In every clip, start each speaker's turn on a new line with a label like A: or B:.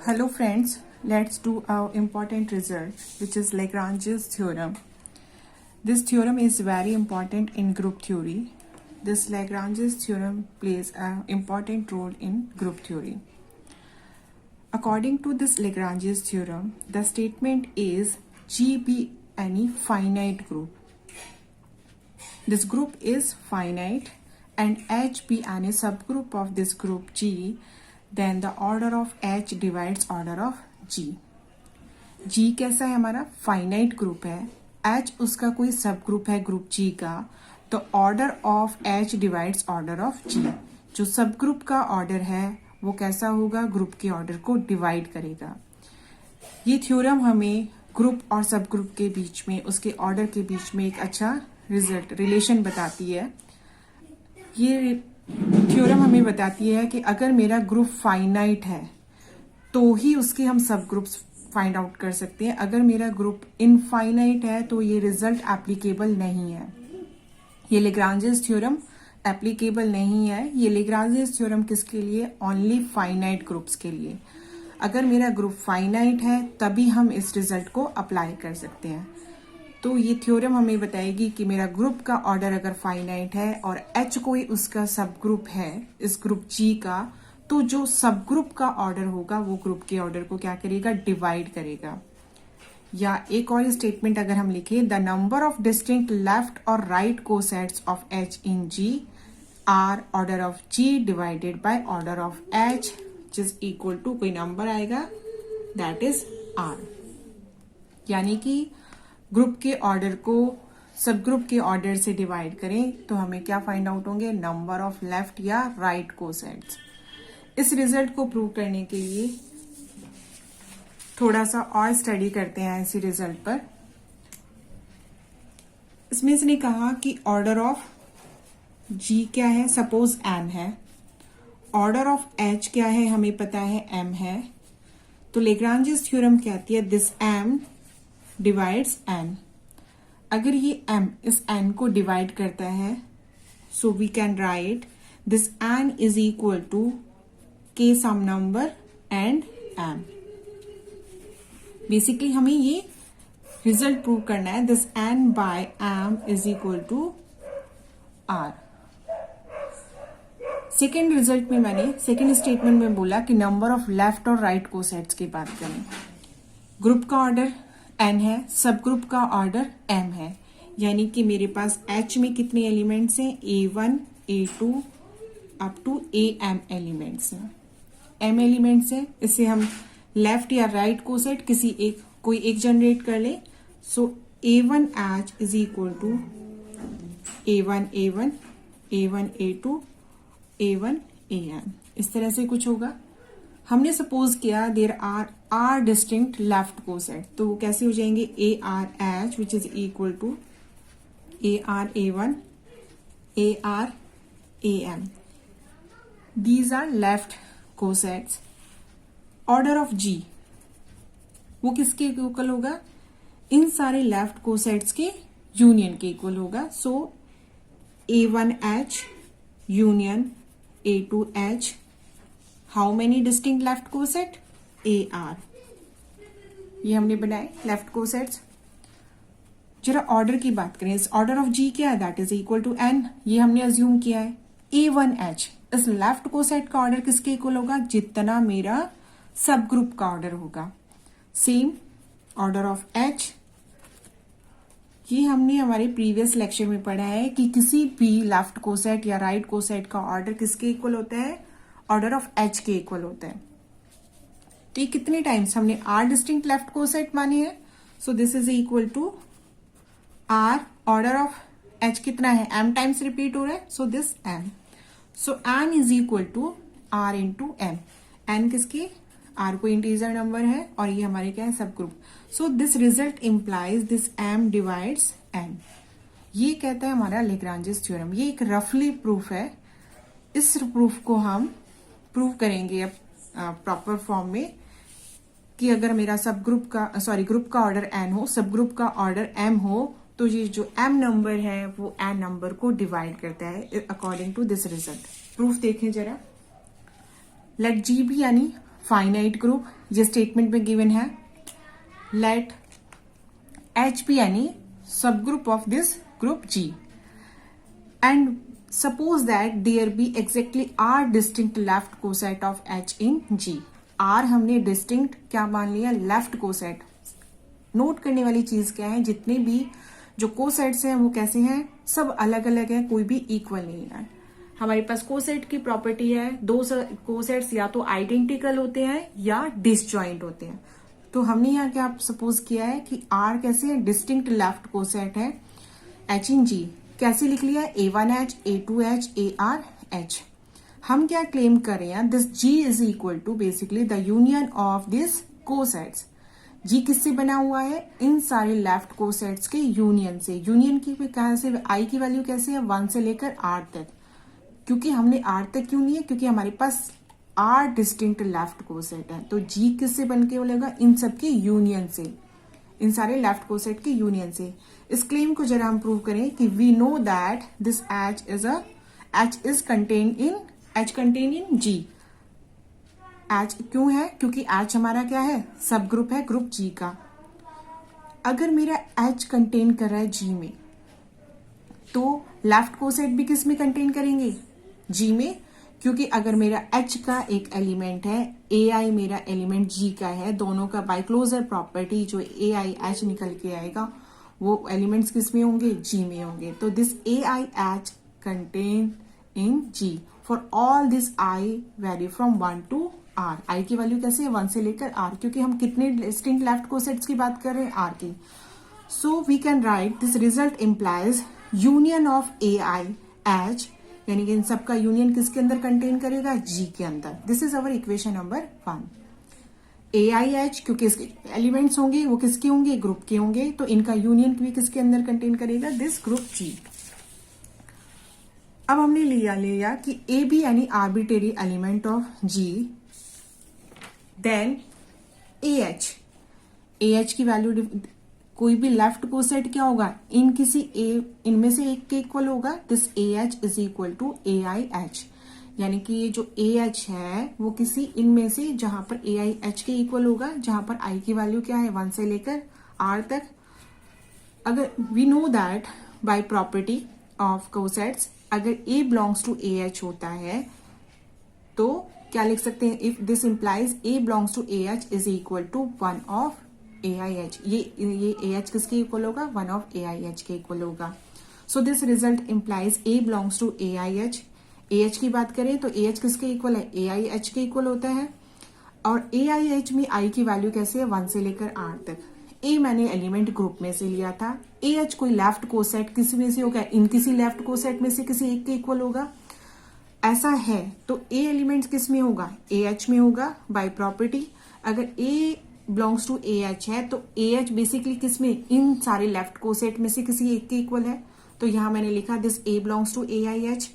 A: Hello friends, let's do our important result which is Lagrange's theorem. This theorem is very important in group theory. This Lagrange's theorem plays an important role in group theory. According to this Lagrange's theorem, the statement is G be any finite group. This group is finite and H be any subgroup of this group G, then the order of H divides order of G. G कैसा है हमारा finite group है, H उसका कोई सब group है group G का, तो order of H divides order of G. जो सब ग्रुप का ऑर्डर है वो कैसा होगा, ग्रुप के ऑर्डर को डिवाइड करेगा. ये थ्योरम हमें ग्रुप और सब ग्रुप के बीच में, उसके ऑर्डर के बीच में एक अच्छा रिजल्ट रिलेशन बताती है. ये थ्योरम हमें बताती है कि अगर मेरा ग्रुप फाइनाइट है तो ही उसके हम सब ग्रुप्स फाइंड आउट कर सकते हैं. अगर मेरा ग्रुप इनफाइनाइट है तो ये रिजल्ट एप्लीकेबल नहीं है. ये लेग्रांजेस थ्योरम एप्लीकेबल नहीं है. ये लेग्रांजेस थ्योरम किसके लिए, ओनली फाइनाइट ग्रुप्स के लिए. अगर मेरा ग्रुप फाइनाइट है तभी हम इस रिजल्ट को अप्लाई कर सकते हैं. तो ये थ्योरम हमें बताएगी कि मेरा ग्रुप का ऑर्डर अगर फाइनाइट है और H कोई उसका सब ग्रुप है इस ग्रुप G का, तो जो सब ग्रुप का ऑर्डर होगा वो ग्रुप के ऑर्डर को क्या करेगा, डिवाइड करेगा. या एक और स्टेटमेंट अगर हम लिखें, the number of distinct left और right cosets of H in G are order of G divided by order of H which is equal to कोई नंबर आएगा दैट इज R. यानी कि ग्रुप के ऑर्डर को सब ग्रुप के order से डिवाइड करें तो हमें क्या फाइंड आउट होंगे, नंबर ऑफ लेफ्ट या राइट कोसेट्स. इस रिजल्ट को प्रूव करने के लिए थोड़ा सा और स्टडी करते हैं इसी रिजल्ट पर. इसमें इसने कहा कि ऑर्डर ऑफ G क्या है, सपोज N है. ऑर्डर ऑफ H क्या है, हमें पता है M है. तो लेग्रांजेस थ्योरम कहती है दिस M डिवाइड्स N. अगर ये M इस N को डिवाइड करता है so we can write this N is equal to K some number and M. Basically हमें ये रिजल्ट प्रूव करना है, this N by M is equal to R. Second result में मैंने सेकेंड स्टेटमेंट में बोला कि नंबर ऑफ लेफ्ट और राइट कोसेट्स की बात करें. ग्रुप का ऑर्डर N है, सब ग्रुप का ऑर्डर M है. यानी कि मेरे पास H में कितने एलिमेंट्स हैं, A1 A2 up to AM elements हैं. M एलिमेंट्स हैं, इससे हम लेफ्ट या राइट कोसेट कोई एक जनरेट कर ले. So A1H is equal to A1 A1 A1 A2 A1 AM. इस तरह से कुछ होगा. हमने सपोज किया there are distinct left coset, तो वो कैसे हो जाएंगे, ARH which is equal to AR A1 AR AM. These are left cosets. Order of G वो किसके इक्वल होगा, इन सारे लेफ्ट कोसेट्स के यूनियन के इक्वल होगा. So A1H union A2H. How many distinct left coset, AR. ये हमने बनाए लेफ्ट कोसेट्स. जरा ऑर्डर की बात करें, इस ऑर्डर ऑफ G क्या है, that is equal to N. ये हमने अज्यूम किया है. A1H इस लेफ्ट कोसेट का ऑर्डर किसके इक्वल होगा, जितना मेरा सब ग्रुप का ऑर्डर होगा. सेम ऑर्डर ऑफ H, ये हमने हमारे प्रीवियस लेक्चर में पढ़ा है कि किसी भी लेफ्ट कोसेट या राइट कोसेट का ऑर्डर किसके इक्वल होता है, ऑर्डर ऑफ H के इक्वल होता है. तो ये कितने टाइम्स हमने R डिस्टिंक्ट लेफ्ट कोसेट माने हैं. So this is equal to R order of H कितना है, M टाइम्स रिपीट हो रहा है. So this M. So N is equal to R into M. N किसकी, R को इंटीजर नंबर है और ये हमारे क्या है, subgroup. So this result implies this M divides N. ये कहता है हमारा लेग्रांजेस थ्योरम. ये एक रफली प्रूफ है. इस प्रूफ को हम प्रूव करेंगे अब प्रॉपर फॉर्म में कि अगर मेरा सब ग्रुप का ग्रुप का ऑर्डर N हो, सब ग्रुप का ऑर्डर M हो, तो ये जो M नंबर है वो N नंबर को डिवाइड करता है according to this result. Proof देखें जरा. लेट G बी यानी फाइनाइट ग्रुप, ये स्टेटमेंट में गिवन है, let H be any subgroup of this group G and suppose that there be exactly R distinct left coset of H in G. R हमने distinct क्या मान लिया, left coset. Note करने वाली चीज क्या है, जितने भी जो कोसेट्स हैं वो कैसे हैं, सब अलग अलग है, कोई भी इक्वल नहीं है। हमारे पास कोसेट की प्रॉपर्टी है, दो कोसेट्स या तो आइडेंटिकल होते हैं या डिसजॉइंट होते हैं। तो हमने यहाँ क्या सपोज किया है कि आर कैसे है, डिस्टिंक्ट लेफ्ट कोसेट है एच इन जी। कैसे लिख लिया, A1H, A2H, ARH। हम क्या क्लेम कर रहे हैं, this G is equal to basically the union of this cosets. G किससे बना हुआ है, इन सारे लेफ्ट कोसेट्स के यूनियन से। यूनियन की कहां से, आई की वैल्यू कैसे है, 1 से लेकर R तक। क्योंकि हमने R तक क्यों नहीं है, क्योंकि हमारे पास R डिस्टिंक्ट लेफ्ट कोसेट है। तो जी किससे बन के बोलेगा, इन सबके यूनियन से, इन सारे लेफ्ट कोसेट के यूनियन से। इस क्लेम को जरा हम प्रूव करें कि we know that this H is contain in G। H क्यों है, क्योंकि H हमारा क्या है, सब ग्रुप है ग्रुप G का। अगर मेरा H कंटेन कर रहा है G में, तो लेफ्ट कोसेट भी किस में कंटेन करेंगे, G में। क्योंकि अगर मेरा H का एक एलिमेंट है, AI मेरा एलिमेंट G का है, दोनों का बाय क्लोजर प्रॉपर्टी जो AI H निकल के आएगा वो एलिमेंट्स किस में होंगे, G में होंगे। तो this AI H contain in G for all this I value from 1 to R। I की वैल्यू कैसे है, 1 से लेकर R, क्योंकि हम कितने डिस्टिंक्ट लेफ्ट कोसेट्स की बात कर रहे हैं, R की। So we can write this result implies union of AI H, यानी कि इन सबका यूनियन किसके अंदर कंटेन करेगा, G के अंदर। This is our equation number 1। AIH क्योंकि इसके एलिमेंट्स होंगे वो किसके होंगे, ग्रुप के होंगे, तो इनका यूनियन भी किसके अंदर कंटेन करेगा, दिस ग्रुप G। अब हमने लिया कि A भी यानी arbitrary element of G, then AH की वैल्यू कोई भी लेफ्ट कोसेट क्या होगा, इनमें से एक के इक्वल होगा। This AH is equal to AIH, यानी कि ये जो AH है वो किसी इनमें से जहां पर AIH के इक्वल होगा, जहां पर I की वैल्यू क्या है, 1 से लेकर R तक। अगर we know that by property of cosets, अगर A बिलोंग्स टू AH होता है तो क्या लिख सकते हैं, if this implies A belongs to AH is equal to 1 of AIH। ये AH किसके इक्वल होगा, 1 ऑफ AIH के इक्वल होगा। So this result implies A belongs to AIH। AH की बात करें तो AH किसके इक्वल है, AIH के इक्वल होता है। और AIH में I की वैल्यू कैसे है, 1 से लेकर R तक। A मैंने एलिमेंट ग्रुप में से लिया था, AH कोई लेफ्ट कोसेट किसी में से होगा, इन किसी लेफ्ट कोसेट में से किसी एक के इक्वल होगा। ऐसा है तो A एलिमेंट किस में होगा, AH में होगा बाय प्रॉपर्टी। अगर A बिलोंग्स टू AH है तो AH बेसिकली किस में, इन सारे लेफ्ट कोसेट में से किसी एक के इक्वल है। तो यहां मैंने लिखा this A belongs to AIH,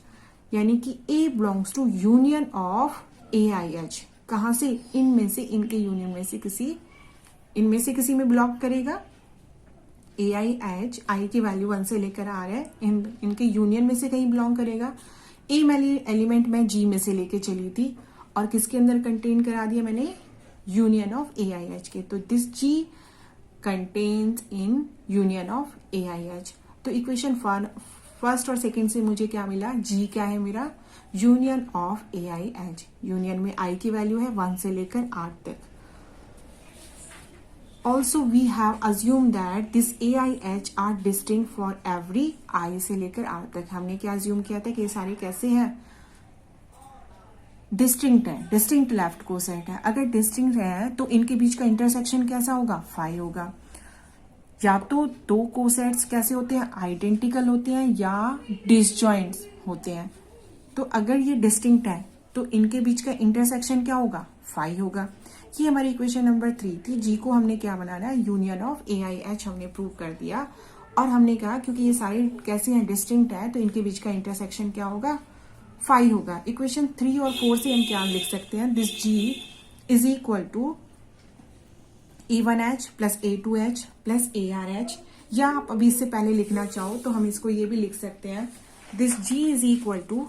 A: यानी कि A belongs to union of AIH। कहां से, इनमें से, इनके यूनियन में से किसी, इनमें से किसी में बिलोंग करेगा। AIH I की वैल्यू 1 से लेकर आ रहा है, इनके यूनियन में से कहीं बिलोंग करेगा। A एलिमेंट मैं G में से लेके चली थी और किसके अंदर कंटेन करा दिया मैंने, यूनियन ऑफ AIH के। तो this G contains in union of AIH। तो इक्वेशन फर्स्ट और सेकंड से मुझे क्या मिला, G क्या है मेरा, यूनियन ऑफ AIH। यूनियन में I की वैल्यू है 1 से लेकर R तक। Also we have assumed that this AIH are distinct for every I से लेकर R तक। हमने क्या assume किया था कि ये सारे कैसे हैं, डिस्टिंक्ट है, डिस्टिंक्ट लेफ्ट कोसेट है। अगर डिस्टिंक्ट है तो इनके बीच का इंटरसेक्शन कैसा होगा, 5 होगा। या तो दो कोसेट्स कैसे होते हैं, आइडेंटिकल होते हैं या डिसजॉइंट्स होते हैं। तो अगर ये डिस्टिंक्ट है तो इनके बीच का इंटरसेक्शन क्या होगा, 5 होगा। ये हमारी इक्वेशन नंबर 3 थी। जी को हमने क्या बनाना है, यूनियन ऑफ AIH हमने प्रूव कर दिया। और हमने कहा क्योंकि ये सारे कैसे हैं, डिस्टिंक्ट है, तो इनके बीच का इंटरसेक्शन क्या होगा, 5 होगा। इक्वेशन 3 और 4 से हम क्या लिख सकते हैं, this G is equal to A1H plus A2H plus ARH। या आप अभी इससे पहले लिखना चाहो तो हम इसको ये भी लिख सकते हैं, this G is equal to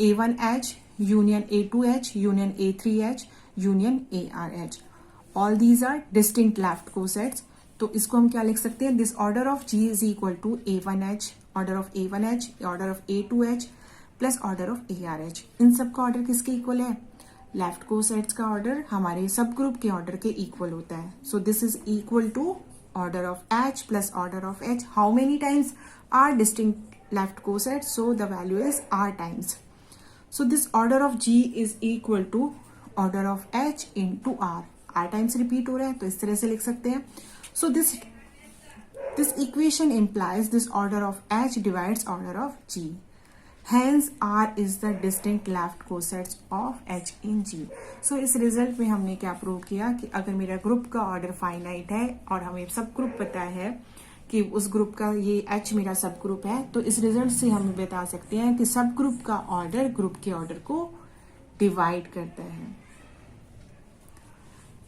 A: A1H union A2H union A3H union ARH। All these are distinct left cosets. तो इसको हम क्या लिख सकते हैं, this order of G is equal to A1H, order of A1H, order of A2H plus order of ARH। इन सब का ऑर्डर किसके इक्वल है, लेफ्ट कोसेट्स का ऑर्डर हमारे सब ग्रुप के ऑर्डर के इक्वल होता है। So this is equal to order of H plus order of H। How many times are distinct left cosets, so the value is R times. So this order of G is equal to order of H into R. R times repeat हो रहा है तो इस तरह से लिख सकते हैं। So this equation implies this order of H divides order of G. Hence R is the distinct left cosets of H in G. So इस रिजल्ट में हमने क्या प्रूव किया कि अगर मेरा ग्रुप का ऑर्डर फाइनाइट है और हमें सब ग्रुप पता है कि उस ग्रुप का ये H मेरा सब ग्रुप है, तो इस रिजल्ट से हम बता सकते हैं कि सब ग्रुप का ऑर्डर ग्रुप के ऑर्डर को डिवाइड करता है।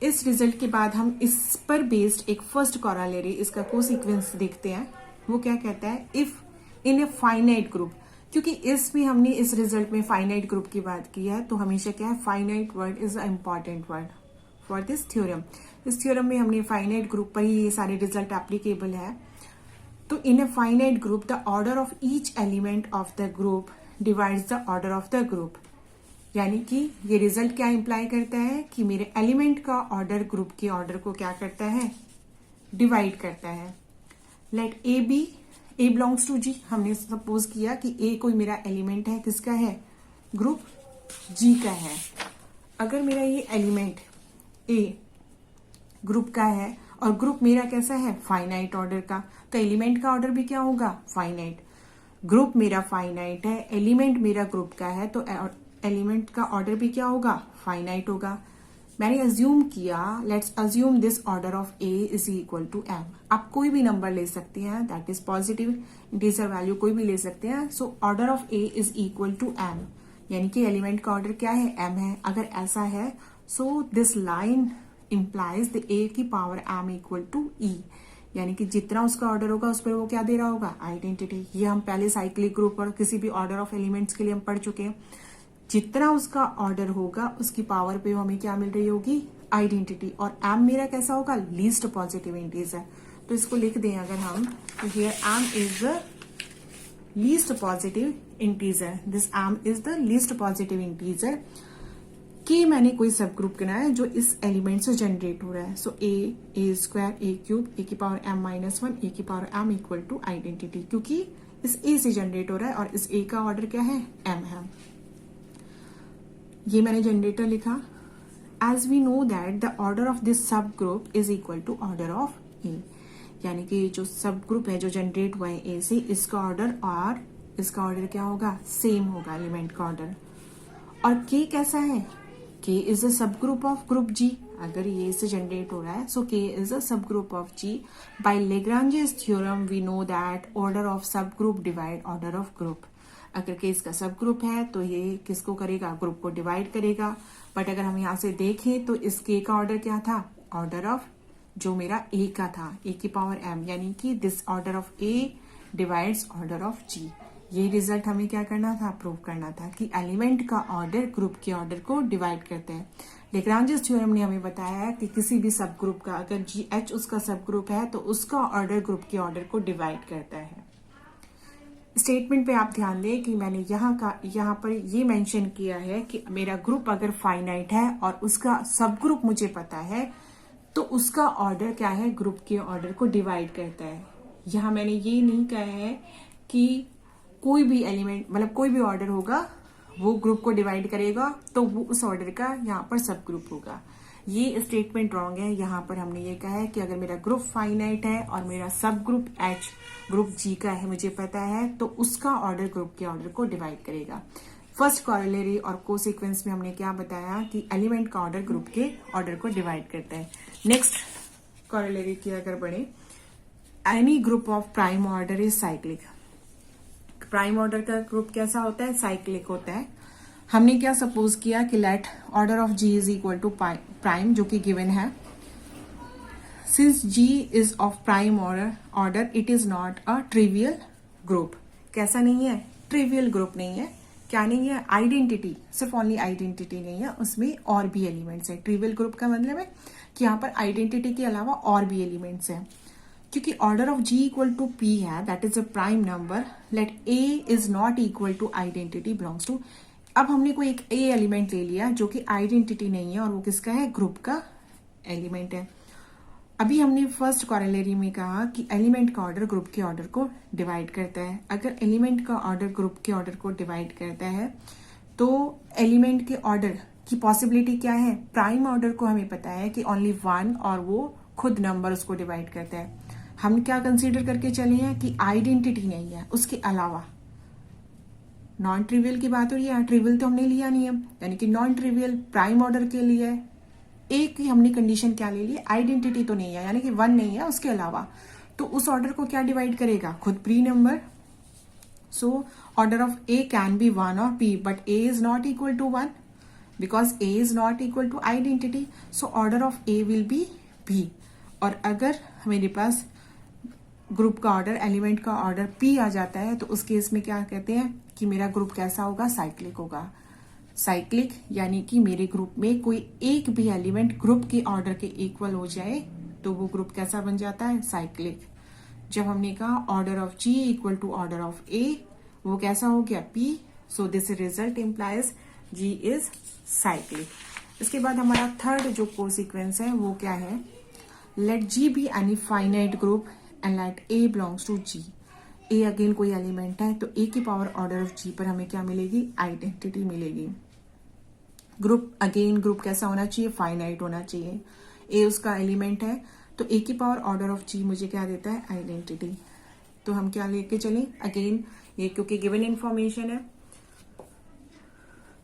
A: इस रिजल्ट के बाद हम इस पर बेस्ड एक फर्स्ट कॉरोलरी, इसका को सीक्वेंस देखते हैं। वो क्या कहता है, if in a finite group, क्योंकि इसमें हमने इस रिजल्ट में फाइनाइट ग्रुप की बात की है, तो हमेशा क्या है, finite word is a important word for this theorem. इस थ्योरम में हमने फाइनाइट ग्रुप पर ही ये सारे रिजल्ट एप्लीकेबल है। तो in a finite group the order of each element of the group divides the order of the group. यानी कि ये रिजल्ट क्या इंप्लाई करता है कि मेरे एलिमेंट का ऑर्डर ग्रुप के ऑर्डर को क्या करता है, डिवाइड करता है। Let a b, a belongs to G. हमने सपोज किया कि ए कोई मेरा एलिमेंट है, किसका है, ग्रुप जी का है। अगर मेरा ये एलिमेंट ए ग्रुप का है और ग्रुप मेरा कैसा है, फाइनाइट ऑर्डर का, तो एलिमेंट का ऑर्डर भी क्या होगा, फाइनाइट। ग्रुप मेरा फाइनाइट है, एलिमेंट मेरा ग्रुप का है, तो एलिमेंट का ऑर्डर भी क्या होगा, फाइनाइट होगा। मैंने अज्यूम किया, let's assume this order of A is equal to M. आप कोई भी नंबर ले सकते हैं, that is positive integer value कोई भी ले सकते हैं। So order of A is equal to M, यानी कि एलिमेंट का ऑर्डर क्या है, एम है। अगर ऐसा है, so this line implies the a की power m equal to e, यानी कि जितना उसका ऑर्डर होगा उस पर वो क्या दे रहा होगा, आइडेंटिटी। ये हम पहले साइक्लिक ग्रुप और किसी भी ऑर्डर ऑफ एलिमेंट्स के लिए हम पढ़ चुके हैं। जितना उसका ऑर्डर होगा उसकी पावर पे हमें क्या मिल रही होगी, आइडेंटिटी। और m मेरा कैसा होगा, लीस्ट पॉजिटिव इंटीजर। तो इसको लिख दें अगर हम, तो here m is the least positive integer, this m is the least positive integer कि मैंने कोई सब ग्रुप बनाया है जो इस एलिमेंट से जनरेट हो रहा है। सो ए स्क्वायर, ए क्यूब, ए की पावर m माइनस 1, ए की power m equal to identity, क्योंकि इस ए से जनरेट हो रहा है और इस ए का ऑर्डर क्या है, m है। ये मैंने जनरेटर लिखा। As we know that the order of this subgroup is equal to order of a, यानी कि जो सब ग्रुप है जो जनरेट हुआ है ए से, इसका ऑर्डर और इसका ऑर्डर क्या होगा, सेम होगा, एलिमेंट का ऑर्डर। और के कैसा है, K is a subgroup of group G। अगर ये से जनरेट हो रहा है, so K is a subgroup of G। By Lagrange's theorem we know that order of subgroup divide order of group। अगर K इसका सबग्रुप है तो ये किसको करेगा, ग्रुप को डिवाइड करेगा। बट अगर हम यहाँ से देखें तो इस K का ऑर्डर क्या था, ऑर्डर ऑफ जो मेरा A का था, A की पावर m, यानी कि this order of A divides order of G। ये रिजल्ट हमें क्या करना था, प्रूव करना था कि एलिमेंट का ऑर्डर ग्रुप के ऑर्डर को डिवाइड करते हैं। लेग्रांजेस थ्योरम ने हमें बताया कि किसी भी सब ग्रुप का अगर GH उसका सब ग्रुप है तो उसका ऑर्डर ग्रुप के ऑर्डर को डिवाइड करता है। स्टेटमेंट पे आप ध्यान दें कि मैंने यहाँ पर ये मेंशन किया है कि मेरा ग्रुप अगर फाइनाइट है और उसका सब ग्रुप मुझे पता है, तो उसका ऑर्डर क्या है, ग्रुप के ऑर्डर को डिवाइड करता है। यहाँ मैंने ये नहीं कहा है कि कोई भी एलिमेंट, मतलब कोई भी ऑर्डर होगा वो ग्रुप को डिवाइड करेगा तो वो उस ऑर्डर का यहाँ पर सब ग्रुप होगा। ये स्टेटमेंट रॉन्ग है। यहाँ पर हमने ये कहा है कि अगर मेरा ग्रुप फाइनाइट है और मेरा सब ग्रुप H ग्रुप G का है, मुझे पता है, तो उसका ऑर्डर ग्रुप के ऑर्डर को डिवाइड करेगा। फर्स्ट कॉरोलरी और को सीक्वेंस में हमने क्या बताया कि एलिमेंट का ऑर्डर ग्रुप के ऑर्डर को डिवाइड करता है। नेक्स्ट कॉरोलरी की अगर बढ़े, any group of prime order is cyclic. Prime order का ग्रुप कैसा होता है, साइक्लिक होता है। हमने क्या सपोज किया कि let order of G is equal to prime, जो कि गिवन है। Since G is of prime order it is not a trivial group. कैसा नहीं है, ट्रिवियल ग्रुप नहीं है, क्या नहीं है, आइडेंटिटी, सिर्फ ओनली आइडेंटिटी नहीं है, उसमें और भी एलिमेंट्स है। ट्रिवियल ग्रुप का मतलब है कि यहाँ पर आइडेंटिटी के अलावा और भी एलिमेंट्स हैं। क्योंकि order of G equal to p है, that is a prime number, let a is not equal to identity belongs to. अब हमने कोई एक ए एलिमेंट ले लिया जो कि आइडेंटिटी नहीं है और वो किसका है, ग्रुप का एलिमेंट है। अभी हमने फर्स्ट कॉरेलरी में कहा कि एलिमेंट का ऑर्डर ग्रुप के ऑर्डर को डिवाइड करता है। अगर एलिमेंट का ऑर्डर ग्रुप के ऑर्डर को डिवाइड करता है तो एलिमेंट के ऑर्डर की पॉसिबिलिटी क्या है, प्राइम ऑर्डर को हमें पता है कि ओनली वन और वो खुद नंबर उसको डिवाइड करता है। हम क्या कंसीडर करके चले हैं कि आइडेंटिटी नहीं है, उसके अलावा नॉन ट्रिवियल की बात हो रही है, ट्रिवियल तो हमने लिया नहीं है, यानी कि नॉन ट्रिवियल प्राइम ऑर्डर के लिए एक ही हमने कंडीशन क्या ले ली, आइडेंटिटी तो नहीं है, यानी कि वन नहीं है उसके अलावा, तो उस ऑर्डर को क्या डिवाइड करेगा, खुद prime number. So order of a can be one और p, but a is not equal to one because a is not equal to identity, so order of a will be b. और अगर मेरे पास group का order, element का order p आ जाता है तो उस केस में क्या कहते हैं कि मेरा ग्रुप कैसा होगा, साइक्लिक होगा। साइक्लिक यानी कि मेरे ग्रुप में कोई एक भी एलिमेंट ग्रुप के ऑर्डर के इक्वल हो जाए तो वो ग्रुप कैसा बन जाता है, साइक्लिक। जब हमने कहा order of G equal to order of a, वो कैसा हो गया, p. So this result implies G is cyclic. इसके बाद हमारा थर्ड जो कोसीक्वेंस है वो क्या है, let G be any finite group and let a belongs to G. A again कोई एलिमेंट है तो ए की पावर ऑर्डर ऑफ जी पर हमें क्या मिलेगी, आइडेंटिटी मिलेगी। ग्रुप अगेन ग्रुप कैसा होना चाहिए, फाइनाइट होना चाहिए। ए उसका एलिमेंट है तो ए की पावर ऑर्डर ऑफ जी मुझे क्या देता है, आइडेंटिटी। तो हम क्या लेके चलें, अगेन ये क्योंकि गिवन इंफॉर्मेशन है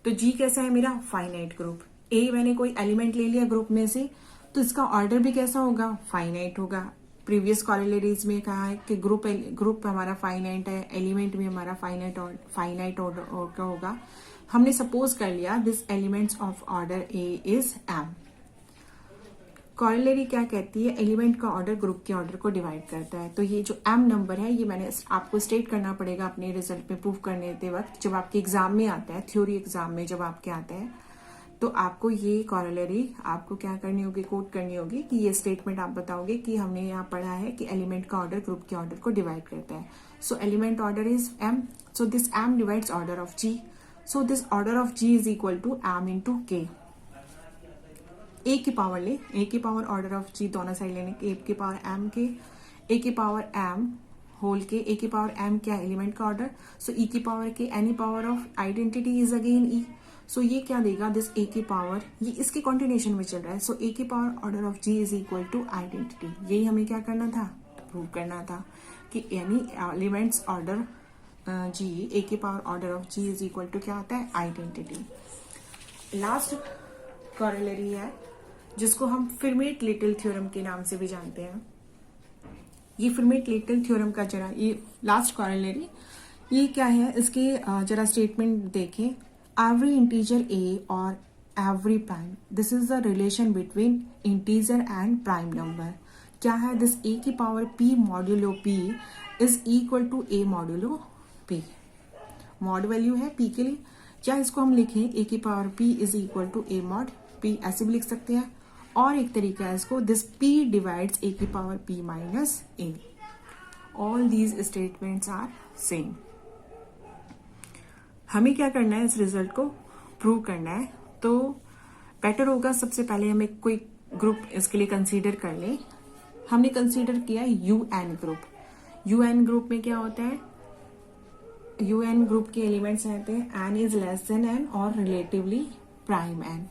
A: तो जी कैसा है मेरा, फाइनाइट ग्रुप। ए मैंने कोई एलिमेंट ले लिया ग्रुप में से तो इसका ऑर्डर भी कैसा होगा, फाइनाइट होगा। प्रीवियस कॉरेलरीज में कहा है कि ग्रुप हमारा फाइनाइट है, एलिमेंट भी हमारा फाइनाइट ऑर्डर का होगा। हमने सपोज कर लिया this elements of order a is m. Corollary क्या कहती है, एलिमेंट का ऑर्डर ग्रुप के ऑर्डर को डिवाइड करता है। तो ये जो एम नंबर है ये मैंने आपको स्टेट करना पड़ेगा अपने रिजल्ट में प्रूफ करने के वक्त, जब आपके एग्जाम में आता है, थ्योरी एग्जाम में जब आपके आता है तो आपको ये कॉरेलरी आपको क्या करनी होगी, कोट करनी होगी कि ये स्टेटमेंट आप बताओगे कि हमने यहाँ पढ़ा है कि एलिमेंट का ऑर्डर ग्रुप के ऑर्डर को डिवाइड करता है। So element order is m, so this m divides order of G, so this order of G is equal to m into k. A की पावर ले, ए की पावर ऑर्डर ऑफ जी दोनों side लेने के, a की power M के, a की power M whole के, ए की पावर एम क्या एलिमेंट का ऑर्डर, सो ई की पावर के, any power of identity is again e. So ये क्या देगा, दिस ए की पावर, ये इसके कॉन्टिन्यूशन में चल रहा है। सो ए की power order of G is equal to identity. यही हमें क्या करना था, प्रूव करना था कि any elements order G, a की power order of G is equal to क्या होता है, आइडेंटिटी। लास्ट कॉरेलरी है जिसको हम फिरमेट लिटिल थ्योरम के नाम से भी जानते हैं। ये फिरमेट लिटिल थ्योरम का जरा ये लास्ट कॉरेलरी ये क्या है, इसके जरा स्टेटमेंट देखें। Every integer a or every prime, this is the relation between integer and prime number. क्या है, this a की power p modulo p is equal to a modulo p। Mod value है p के लिए, या इसको हम लिखें a की power p is equal to a mod p, ऐसे भी लिख सकते हैं। और एक तरीका है इसको, this p divides a की power p minus a। All these statements are same। हमें क्या करना है, इस रिजल्ट को प्रूव करना है। तो बेटर होगा सबसे पहले हमें कोई ग्रुप इसके लिए कंसीडर कर ले। हमने कंसीडर किया यूएन ग्रुप। यूएन ग्रुप में क्या होता है, यूएन ग्रुप के एलिमेंट्स रहते हैं n is less than n और रिलेटिवली प्राइम एन।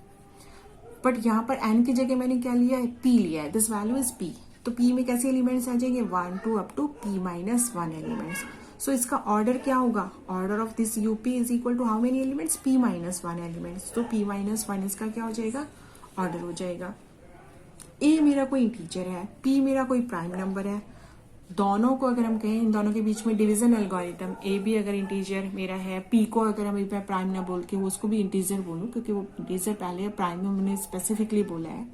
A: बट यहाँ पर एन की जगह मैंने क्या लिया है, पी लिया है, दिस वैल्यू इज पी। तो पी में कैसे एलिमेंट्स आ जाएंगे, 1 2 up to p minus 1 elements. So इसका ऑर्डर क्या होगा, order of this UP is equal to how many elements, p minus 1 elements. तो p माइनस 1 इसका क्या हो जाएगा, ऑर्डर हो जाएगा। a मेरा कोई इंटीजर है, p मेरा कोई प्राइम नंबर है। दोनों को अगर हम कहें, इन दोनों के बीच में डिवीजन एल्गोरिथम, a भी अगर इंटीजर मेरा है, p को अगर हम प्राइम ना बोल के वो उसको भी इंटीजर बोलूं क्योंकि वो इंटीजर पहले प्राइम में हमने स्पेसिफिकली बोला है,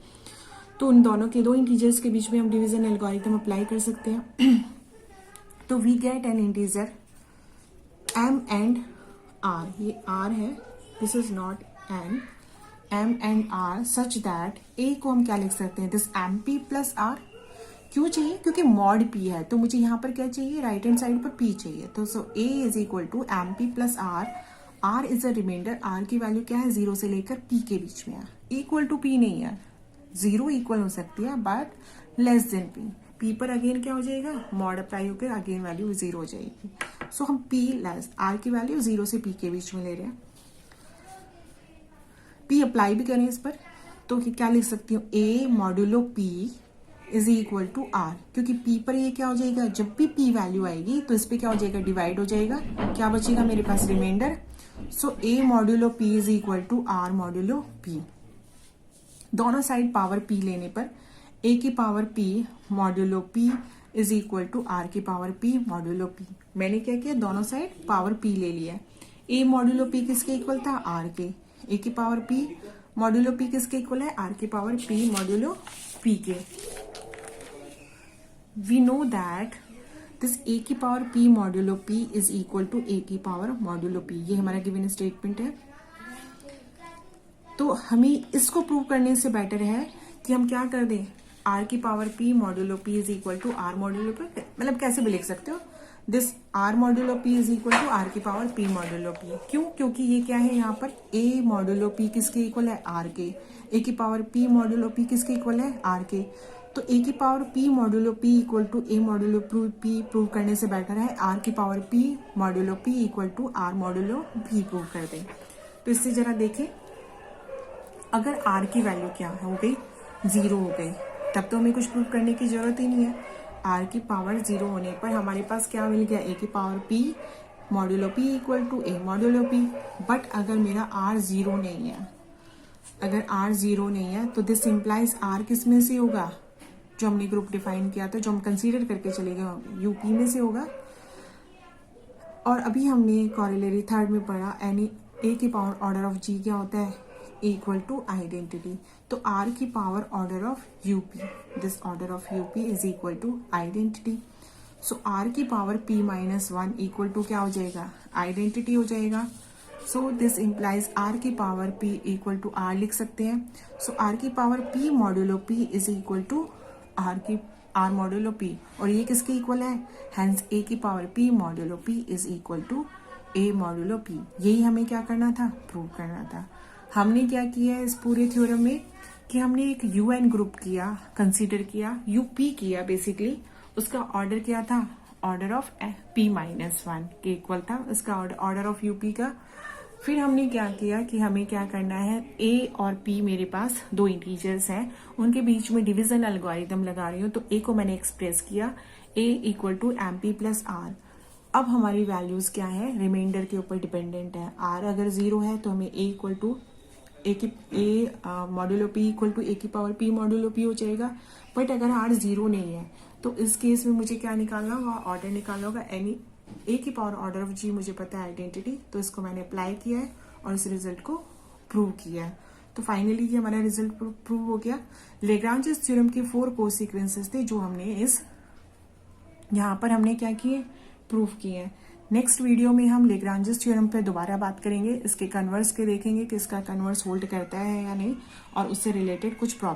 A: तो उन दोनों के दो इंटीजर्स के बीच में हम डिवीजन एल्गोरिथम अप्लाई कर सकते हैं। तो we get an integer m and r, ये आर है, this is not n, m and r such that a को हम क्या लिख सकते हैं, this m p plus r. क्यों चाहिए, क्योंकि मॉड पी है, तो मुझे यहाँ पर क्या चाहिए, राइट हैंड साइड पर पी चाहिए, तो so a is equal to m p plus r, r is a remainder, r की वैल्यू क्या है, 0 से लेकर पी के बीच में है, इक्वल टू पी नहीं है, 0 इक्वल हो सकती है but less than P, P पर अगेन क्या हो जाएगा, मॉड अप्लाई होकर अगेन वैल्यू 0 हो जाएगी। सो हम पी लेस, आर की वैल्यू 0 से पी के बीच में ले रहे हैं, पी अप्लाई भी करें इस पर, तो क्या लिख सकती हूँ, a modulo p is equal to r, क्योंकि पी पर ये क्या हो जाएगा, जब भी पी वैल्यू आएगी तो इस पे क्या हो जाएगा, डिवाइड हो जाएगा, क्या बचेगा मेरे पास, remainder. So a modulo p is equal to r modulo p, दोनों साइड पावर पी लेने पर ए की power p modulo p is equal to r की पावर पी मॉड्यूलो पी। मैंने क्या किया, दोनों साइड पावर पी ले लिया, ए मॉड्यूलो पी किसके इक्वल था, आर के, ए की पावर पी मॉड्यूलो पी किसके इक्वल है, आर की पावर पी मॉड्यूलो पी के। We know that this a की power p modulo p is equal to a की पावर मॉड्यूलो पी, ये हमारा गिवन स्टेटमेंट है। तो हमें इसको प्रूव करने से बेटर है कि हम क्या कर दें, आर की power p modulo p is equal to r modulo p, मतलब कैसे भी लिख सकते हो, this r modulo p is equal to r की पावर पी मॉड्यूलो पी। क्यों, क्योंकि ये क्या है, यहाँ पर ए मॉड्यूलो पी किसके इक्वल है, आर के, ए की पावर पी मॉड्यूलो पी किसके इक्वल है, आर के, तो ए की power p modulo p equal to a modulo p prove करने से बेटर है आर की power p modulo p equal to r modulo p prove कर दें। तो इससे जरा देखें, अगर आर की वैल्यू क्या हो गई, 0 हो गई, तब तो हमें कुछ प्रूव करने की जरूरत ही नहीं है। आर की पावर 0 होने पर हमारे पास क्या मिल गया, ए की power p modulo p equal to a modulo p. But अगर मेरा आर 0 नहीं है, अगर आर 0 नहीं है तो दिस इम्प्लाइज आर किस में से होगा, जो हमने ग्रुप डिफाइन किया था, जो हम कंसीडर करके चले गए, यूपी में से होगा। और अभी हमने कॉरिलेरी थर्ड में पढ़ा, एनी ए की पावर ऑर्डर ऑफ जी क्या होता है, इक्वल टू आइडेंटिटी। तो आर की power order of UP, this order of UP is equal to identity. So r की power p minus 1 equal to क्या हो जाएगा, आइडेंटिटी हो जाएगा। सो दिस इम्प्लाइज आर की power p equal to r लिख सकते हैं। सो आर की power p modulo p is equal to r modulo p, और ये किसके इक्वल है, हेंस ए की power p modulo p is equal to a modulo p. यही हमें क्या करना था, प्रूव करना था। हमने क्या किया है इस पूरे थ्योरम में कि हमने एक यूएन ग्रुप किया, कंसीडर किया, यूपी किया, बेसिकली उसका ऑर्डर क्या था, ऑर्डर ऑफ पी माइनस 1 के इक्वल था उसका ऑर्डर ऑफ यूपी का। फिर हमने क्या किया कि हमें क्या करना है, ए और पी मेरे पास दो इंटीजर्स हैं, उनके बीच में डिवीजन एल्गोरिथम लगा रही हूँ, तो ए को मैंने एक्सप्रेस किया a equal to m p plus r. अब हमारी वैल्यूज क्या है, रिमाइंडर के ऊपर डिपेंडेंट है। आर अगर 0 है तो हमें a equal to a modulo p equal to a की पावर पी मॉड्यूलो पी हो जाएगा। बट अगर आर 0 नहीं है तो इस केस में मुझे क्या निकालना होगा, ऑर्डर निकालना होगा, एनी ए की पावर ऑर्डर ऑफ जी मुझे पता है आइडेंटिटी, तो इसको मैंने अप्लाई किया है और इस रिजल्ट को प्रूव किया है। तो फाइनली ये हमारा रिजल्ट प्रूव हो गया। लेग्रांजेस थ्योरम के 4 कोर्स सीक्वेंसेस थे जो हमने यहाँ पर हमने क्या किए, प्रूव किए हैं। नेक्स्ट वीडियो में हम लेग्रांजेस थ्योरम पे दोबारा बात करेंगे, इसके कन्वर्स के देखेंगे कि इसका कन्वर्स होल्ड करता है या नहीं, और उससे रिलेटेड कुछ प्रॉब्लम